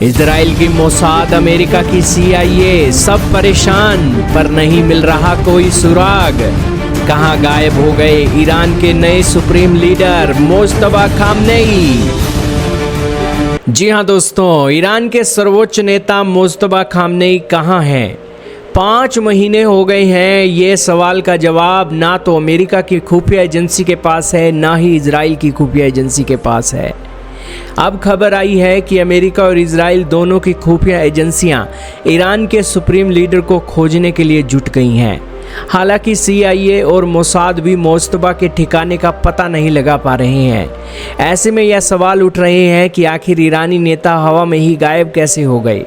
Israel की Mossad, America की CIA, सब परेशान पर नहीं मिल रहा कोई सुराग। कहां गायब हो गए ईरान के नए सुप्रीम लीडर मुज्तबा खामनेई। जी हां दोस्तों, ईरान के सर्वोच्च नेता मुज्तबा खामनेई कहां हैं? 5 महीने हो गए हैं। ये सवाल का जवाब ना तो अमेरिका की खुफिया एजेंसी के पास है, ना ही इजराइल की खुफिया एजेंसी के पास है। अब खबर आई है कि अमेरिका और इजराइल दोनों की खुफिया एजेंसियां ईरान के सुप्रीम लीडर को खोजने के लिए जुट गई हैं। हालांकि CIA और मोसाद भी मुज्तबा के ठिकाने का पता नहीं लगा पा रहे हैं। ऐसे में यह सवाल उठ रहे हैं कि आखिर ईरानी नेता हवा में ही गायब कैसे हो गए।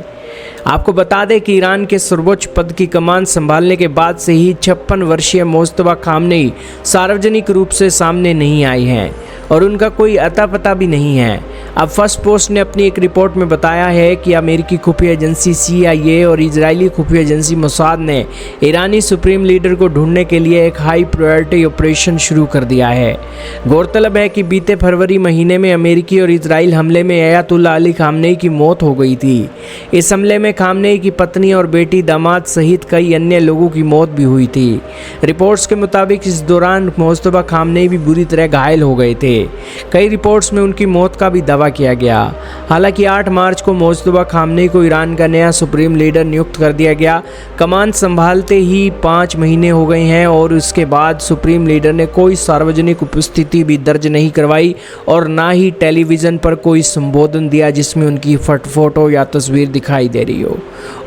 आपको बता दें कि ईरान के सर्वोच्च पद की कमान संभालने के बाद से ही 56 वर्षीय मुज्तबा खामनेई सार्वजनिक रूप से सामने नहीं आए हैं और उनका कोई अता पता भी नहीं है। अब फर्स्ट पोस्ट ने अपनी एक रिपोर्ट में बताया है कि अमेरिकी खुफिया एजेंसी CIA और इजरायली खुफिया एजेंसी मोसाद ने ईरानी सुप्रीम लीडर को ढूंढने के लिए एक हाई प्रायोरिटी ऑपरेशन शुरू कर दिया है। गौरतलब है कि बीते फरवरी महीने में अमेरिकी और इजराइल हमले में अयातुल्ला अली खामनेई की मौत हो गई थी। इस हमले में खामनेई की पत्नी और बेटी, दामाद सहित कई अन्य लोगों की मौत भी हुई थी। रिपोर्ट्स के मुताबिक इस दौरान मुज्तबा खामनेई भी बुरी तरह घायल हो गए थे। कई रिपोर्ट्स में उनकी मौत का भी दावा किया गया। हालांकि 8 मार्च को मुज्तबा खामनेई को ईरान का नया सुप्रीम लीडर नियुक्त कर दिया गया। कमान संभालते ही 5 महीने हो गए हैं और उसके बाद सुप्रीम लीडर ने कोई सार्वजनिक उपस्थिति भी दर्ज नहीं करवाई और ना ही टेलीविज़न पर कोई संबोधन दिया जिसमें उनकी फोटो या तस्वीर दिखाई दे रही हो,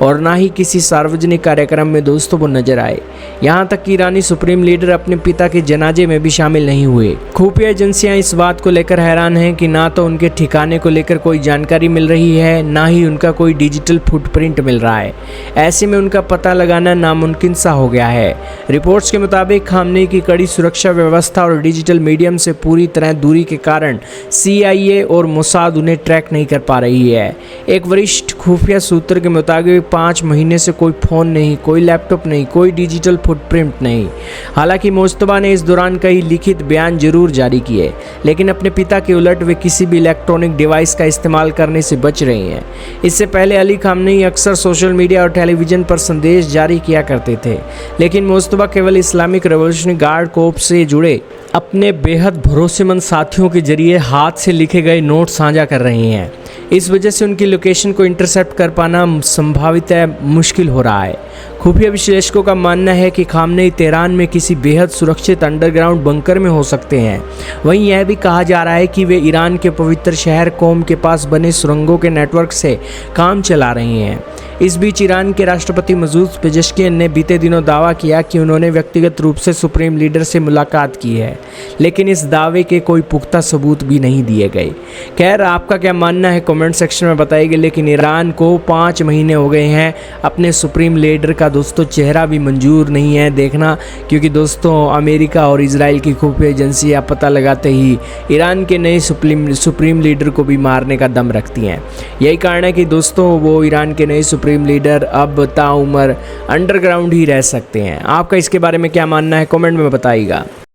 और ना ही किसी सार्वजनिक कार्यक्रम में दोस्तों वो नजर आए। यहाँ तक कि ईरानी सुप्रीम लीडर अपने पिता के जनाजे में भी शामिल नहीं हुए। खुफिया एजेंसियां इस बात को लेकर हैरान हैं कि ना तो उनके ठिकाने को लेकर कोई जानकारी मिल रही है, ना ही उनका कोई डिजिटल फुटप्रिंट मिल रहा है। ऐसे में उनका पता लगाना नामुमकिन सा हो गया है। रिपोर्ट्स के मुताबिक खामनेई की कड़ी सुरक्षा व्यवस्था और डिजिटल मीडियम से पूरी तरह दूरी के कारण CIA और मोसाद उन्हें ट्रैक नहीं कर पा रही है। एक वरिष्ठ खुफिया सूत्र के मुताबिक 5 महीने से कोई फ़ोन नहीं, कोई लैपटॉप नहीं, कोई डिजिटल फुटप्रिंट नहीं। हालांकि मुज्तबा ने इस दौरान कई लिखित बयान जरूर जारी किए, लेकिन अपने पिता के उलट वे किसी भी इलेक्ट्रॉनिक डिवाइस का इस्तेमाल करने से बच रही हैं। इससे पहले अली खामनेई अक्सर सोशल मीडिया और टेलीविज़न पर संदेश जारी किया करते थे, लेकिन मुज्तबा केवल इस्लामिक रेवोल्यूशनरी गार्ड कोर्प्स से जुड़े अपने बेहद भरोसेमंद साथियों के जरिए हाथ से लिखे गए नोट साझा कर रहे हैं। इस वजह से उनकी लोकेशन को इंटरसेप्ट कर पाना संभावितः मुश्किल हो रहा है। खुफिया विश्लेषकों का मानना है कि खामनेई तेहरान में किसी बेहद सुरक्षित अंडरग्राउंड बंकर में हो सकते हैं। वहीं यह भी कहा जा रहा है कि वे ईरान के पवित्र शहर कोम के पास बने सुरंगों के नेटवर्क से काम चला रहे हैं। इस बीच ईरान के राष्ट्रपति मसूद पेजेश्कियन ने बीते दिनों दावा किया कि उन्होंने व्यक्तिगत रूप से सुप्रीम लीडर से मुलाकात की है, लेकिन इस दावे के कोई पुख्ता सबूत भी नहीं दिए गए। खैर, आपका क्या मानना है कमेंट सेक्शन में बताइए। लेकिन ईरान को 5 महीने हो गए हैं, अपने सुप्रीम लीडर का दोस्तों चेहरा भी मंजूर नहीं है देखना, क्योंकि दोस्तों अमेरिका और इजराइल की खुफिया एजेंसियां पता लगाते ही ईरान के नए सुप्रीम लीडर को भी मारने का दम रखती हैं। यही कारण है कि दोस्तों वो ईरान के नए सुप्रीम लीडर अब ताउम्र अंडरग्राउंड ही रह सकते हैं। आपका इसके बारे में क्या मानना है कमेंट में बताइएगा।